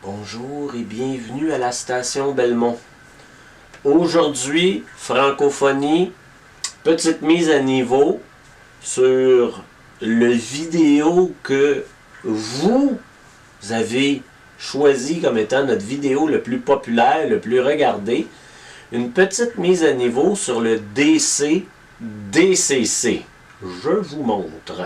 Bonjour et bienvenue à la station Belmont. Aujourd'hui, francophonie, petite mise à niveau sur le vidéo que vous avez choisi comme étant notre vidéo le plus populaire, le plus regardé. Une petite mise à niveau sur le DC-DCC. Je vous montre.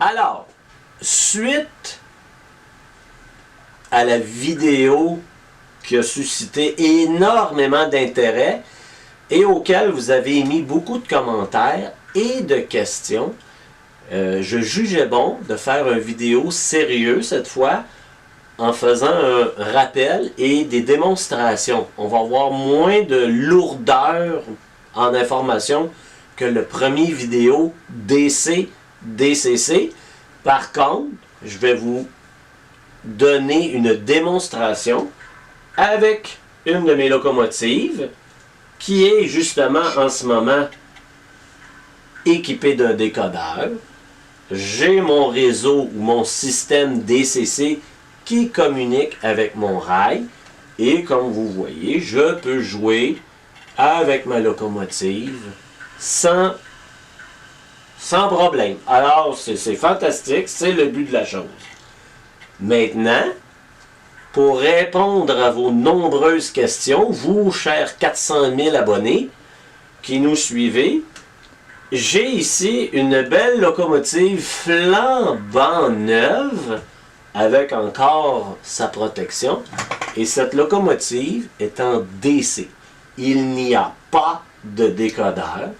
Alors, suite à la vidéo qui a suscité énormément d'intérêt et auquel vous avez émis beaucoup de commentaires et de questions, je jugeais bon de faire une vidéo sérieuse cette fois en faisant un rappel et des démonstrations. On va avoir moins de lourdeur en information que le premier vidéo DC-DCC. Par contre, je vais vous donner une démonstration avec une de mes locomotives qui est justement en ce moment équipée d'un décodeur. J'ai mon réseau ou mon système DCC qui communique avec mon rail et comme vous voyez, je peux jouer avec ma locomotive sans problème. Alors, c'est fantastique, c'est le but de la chose. Maintenant, pour répondre à vos nombreuses questions, vous, chers 400 000 abonnés qui nous suivez, j'ai ici une belle locomotive flambant neuve avec encore sa protection. Et cette locomotive est en DC. Il n'y a pas de décodeur.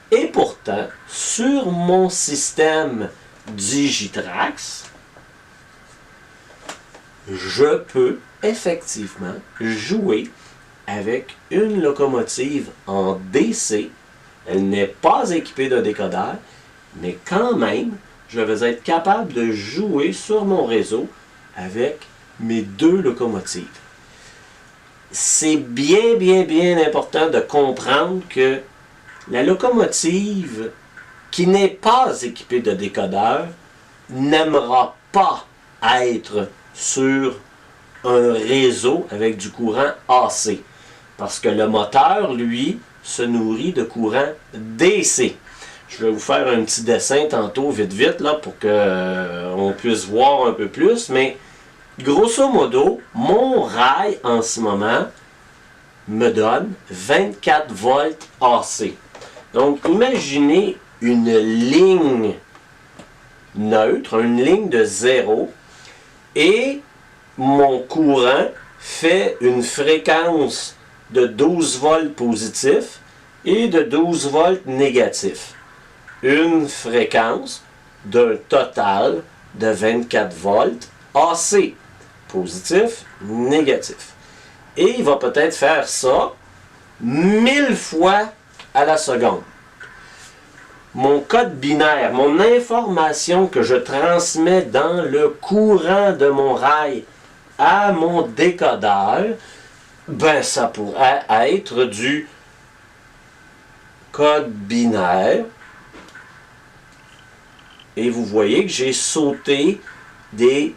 Et pourtant, sur mon système Digitrax, je peux effectivement jouer avec une locomotive en DC. Elle n'est pas équipée de décodeur, mais quand même, je vais être capable de jouer sur mon réseau avec mes deux locomotives. C'est bien important de comprendre que la locomotive qui n'est pas équipée de décodeur n'aimera pas être sur un réseau avec du courant AC. Parce que le moteur, lui, se nourrit de courant DC. Je vais vous faire un petit dessin tantôt, vite, là, pour qu'on puisse voir un peu plus. Mais grosso modo, mon rail en ce moment me donne 24 volts AC. Donc, imaginez une ligne neutre, une ligne de 0, et mon courant fait une fréquence de 12 volts positifs et de 12 volts négatifs. Une fréquence d'un total de 24 volts AC, positif, négatif. Et il va peut-être faire ça 1000 fois à la seconde. Mon code binaire, mon information que je transmets dans le courant de mon rail à mon décodeur, ben ça pourrait être du code binaire. Et vous voyez que j'ai sauté des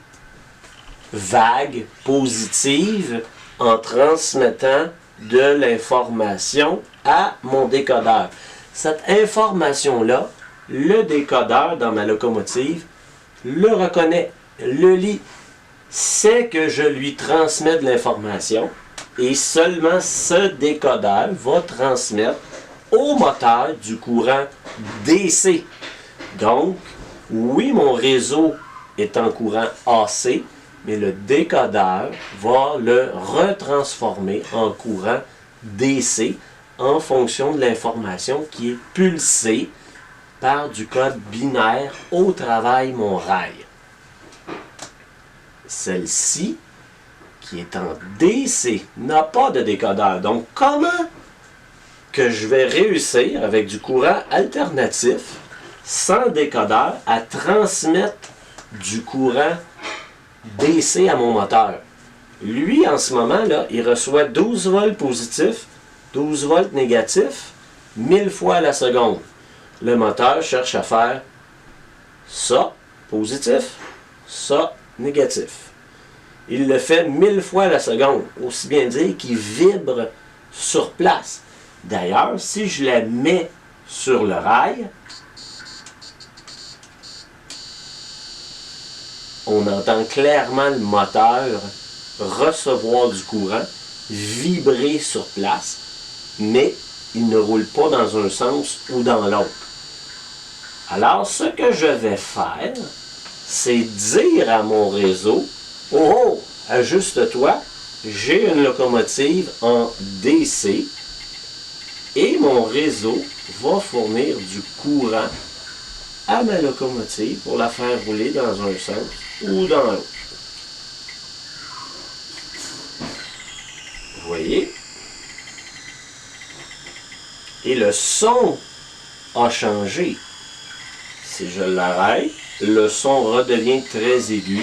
vagues positives en transmettant de l'information à mon décodeur. Cette information-là, le décodeur dans ma locomotive le reconnaît, le lit, sait que je lui transmets de l'information et seulement ce décodeur va transmettre au moteur du courant DC. Donc, oui, mon réseau est en courant AC, mais le décodeur va le retransformer en courant DC en fonction de l'information qui est pulsée par du code binaire au travail mon rail. celle-ci, qui est en DC, n'a pas de décodeur. Donc, comment que je vais réussir, avec du courant alternatif, sans décodeur, à transmettre du courant DC à mon moteur? Lui, en ce moment, là, il reçoit 12 volts positifs, 12 volts négatifs, 1000 fois à la seconde. Le moteur cherche à faire ça, positif, ça, négatif. Il le fait 1000 fois à la seconde. Aussi bien dire qu'il vibre sur place. D'ailleurs, si je la mets sur le rail, on entend clairement le moteur recevoir du courant, vibrer sur place, mais il ne roule pas dans un sens ou dans l'autre. Alors, ce que je vais faire, c'est dire à mon réseau, « Oh, ajuste-toi, j'ai une locomotive en DC et mon réseau va fournir du courant à ma locomotive pour la faire rouler dans un sens ou dans l'autre. » Vous voyez? Et le son a changé. Si je l'arrête, le son redevient très aigu.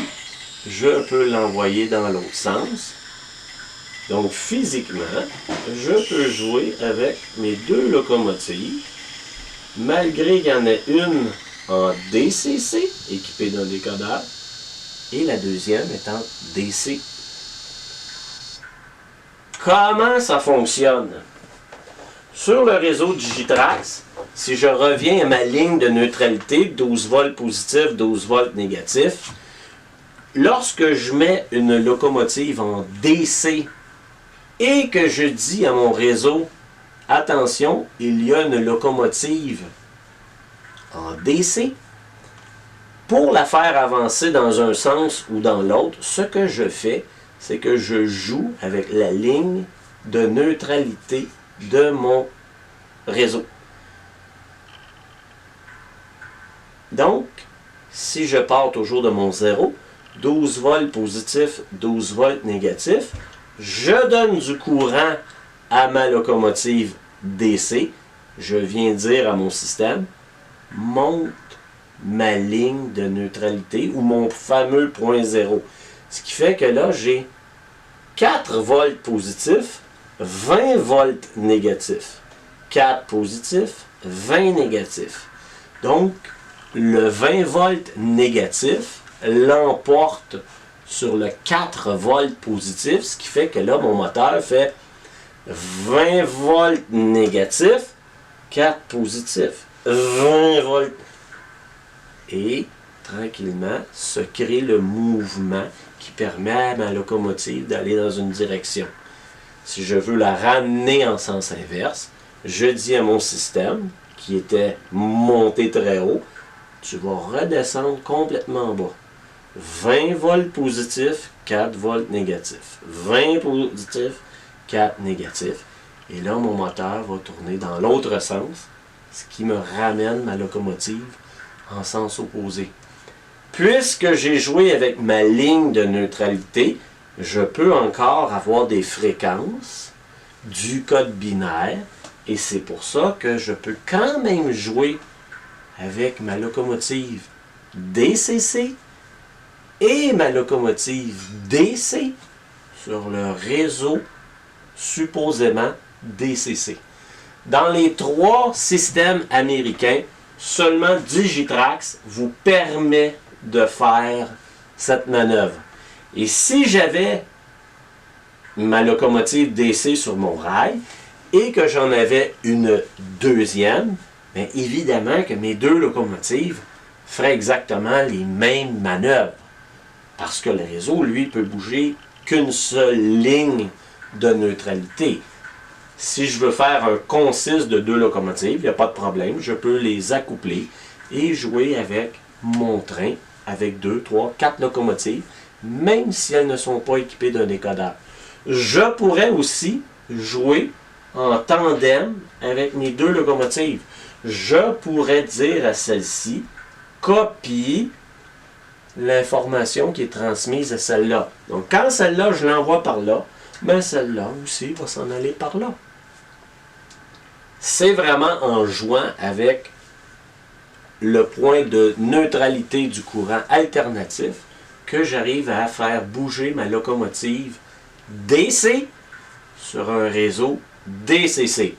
Je peux l'envoyer dans l'autre sens. Donc, physiquement, je peux jouer avec mes deux locomotives, malgré qu'il y en ait une en DCC, équipée d'un décodeur, et la deuxième est en DC. Comment ça fonctionne? Sur le réseau Digitrax, si je reviens à ma ligne de neutralité, 12 volts positif, 12 volts négatif, lorsque je mets une locomotive en DC et que je dis à mon réseau, attention, il y a une locomotive en DC, pour la faire avancer dans un sens ou dans l'autre, ce que je fais, c'est que je joue avec la ligne de neutralité de mon réseau. Donc, si je pars toujours de mon 0, 12 volts positif, 12 volts négatif, je donne du courant à ma locomotive DC. Je viens dire à mon système, monte ma ligne de neutralité ou mon fameux point 0. Ce qui fait que là, j'ai 4 volts positifs, 20 volts négatifs. 4 positifs, 20 négatifs. Donc, le 20 volts négatif l'emporte sur le 4 volts positif, ce qui fait que là, mon moteur fait 20 volts négatifs, 4 positifs, 20 volts. Et tranquillement, se crée le mouvement qui permet à ma locomotive d'aller dans une direction. Si je veux la ramener en sens inverse, je dis à mon système, qui était monté très haut, tu vas redescendre complètement en bas. 20 volts positifs, 4 volts négatifs. 20 positifs, 4 négatifs. Et là, mon moteur va tourner dans l'autre sens, ce qui me ramène ma locomotive en sens opposé. Puisque j'ai joué avec ma ligne de neutralité, je peux encore avoir des fréquences du code binaire et c'est pour ça que je peux quand même jouer avec ma locomotive DCC et ma locomotive DC sur le réseau supposément DCC. Dans les 3 systèmes américains, seulement Digitrax vous permet de faire cette manœuvre. Et si j'avais ma locomotive DC sur mon rail et que j'en avais une deuxième, bien évidemment que mes deux locomotives feraient exactement les mêmes manœuvres. Parce que le réseau, lui, peut bouger qu'une seule ligne de neutralité. Si je veux faire un consiste de 2 locomotives, il n'y a pas de problème. Je peux les accoupler et jouer avec mon train, avec 2, 3, 4 locomotives, même si elles ne sont pas équipées d'un décodeur. Je pourrais aussi jouer en tandem avec mes 2 locomotives. Je pourrais dire à celle-ci, copie l'information qui est transmise à celle-là. Donc, quand celle-là, je l'envoie par là, mais celle-là aussi va s'en aller par là. C'est vraiment en jouant avec le point de neutralité du courant alternatif que j'arrive à faire bouger ma locomotive DC sur un réseau DCC.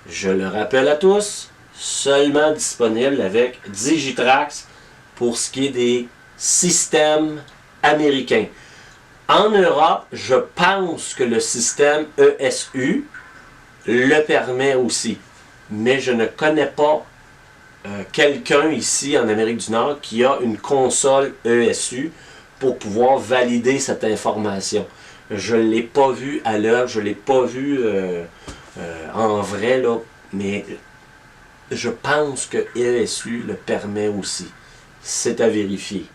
Je le rappelle à tous, seulement disponible avec Digitrax pour ce qui est des systèmes américains. En Europe, je pense que le système ESU le permet aussi, mais je ne connais pas quelqu'un ici en Amérique du Nord qui a une console ESU pour pouvoir valider cette information. Je ne l'ai pas vu à l'œuvre, je ne l'ai pas vu en vrai, là, mais je pense que ESU le permet aussi. C'est à vérifier.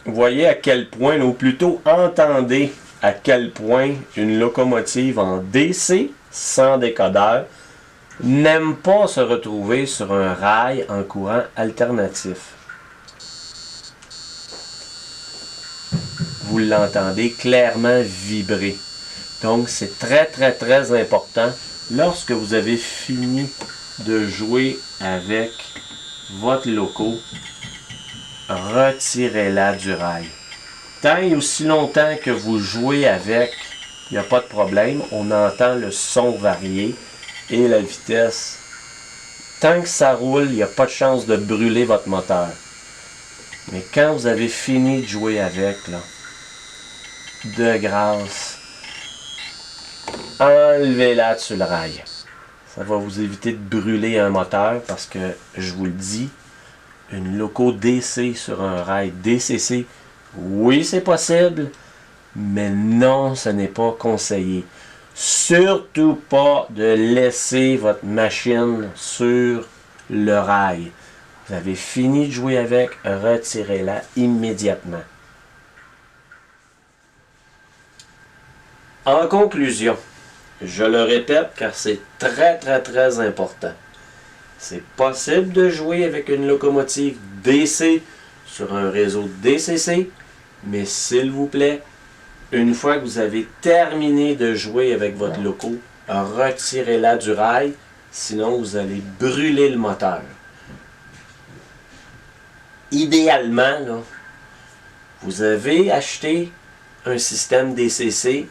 Vous voyez à quel point, ou plutôt entendez à quel point une locomotive en DC, sans décodeur, n'aime pas se retrouver sur un rail en courant alternatif. Vous l'entendez clairement vibrer. Donc c'est très important lorsque vous avez fini de jouer avec votre loco, retirez-la du rail. Tant et aussi longtemps que vous jouez avec, il n'y a pas de problème, on entend le son varier et la vitesse. Tant que ça roule, il n'y a pas de chance de brûler votre moteur. Mais quand vous avez fini de jouer avec, là, de grâce, enlevez-la sur le rail. Ça va vous éviter de brûler un moteur parce que, je vous le dis, une loco DC sur un rail DCC, oui c'est possible, mais non, ce n'est pas conseillé. Surtout pas de laisser votre machine sur le rail. Vous avez fini de jouer avec, retirez-la immédiatement. En conclusion, je le répète car c'est très important. C'est possible de jouer avec une locomotive DC sur un réseau DCC, mais s'il vous plaît, une fois que vous avez terminé de jouer avec votre loco, retirez-la du rail, sinon vous allez brûler le moteur. Idéalement, là, vous avez acheté un système DCC,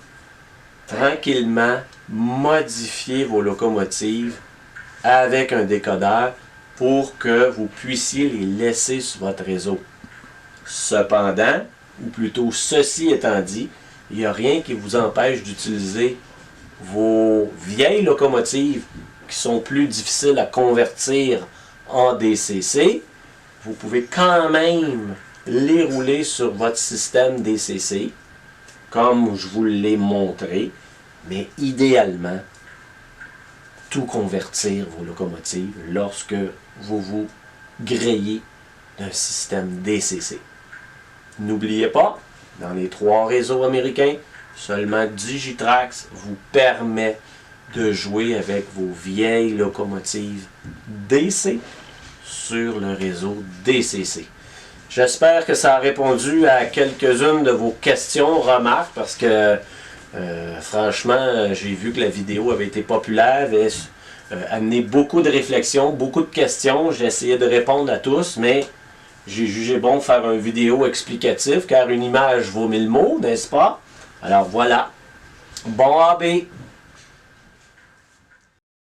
tranquillement, modifiez vos locomotives avec un décodeur pour que vous puissiez les laisser sur votre réseau. Cependant, ou plutôt ceci étant dit, il n'y a rien qui vous empêche d'utiliser vos vieilles locomotives qui sont plus difficiles à convertir en DCC. Vous pouvez quand même les rouler sur votre système DCC, comme je vous l'ai montré, mais idéalement, tout convertir vos locomotives lorsque vous vous grillez d'un système DCC. N'oubliez pas, dans les 3 réseaux américains, seulement Digitrax vous permet de jouer avec vos vieilles locomotives DC sur le réseau DCC. J'espère que ça a répondu à quelques-unes de vos questions, remarques, parce que franchement, j'ai vu que la vidéo avait été populaire, avait amené beaucoup de réflexions, beaucoup de questions. J'ai essayé de répondre à tous, mais j'ai jugé bon de faire une vidéo explicative, car une image vaut 1000 mots, n'est-ce pas? Alors voilà. Bon AB!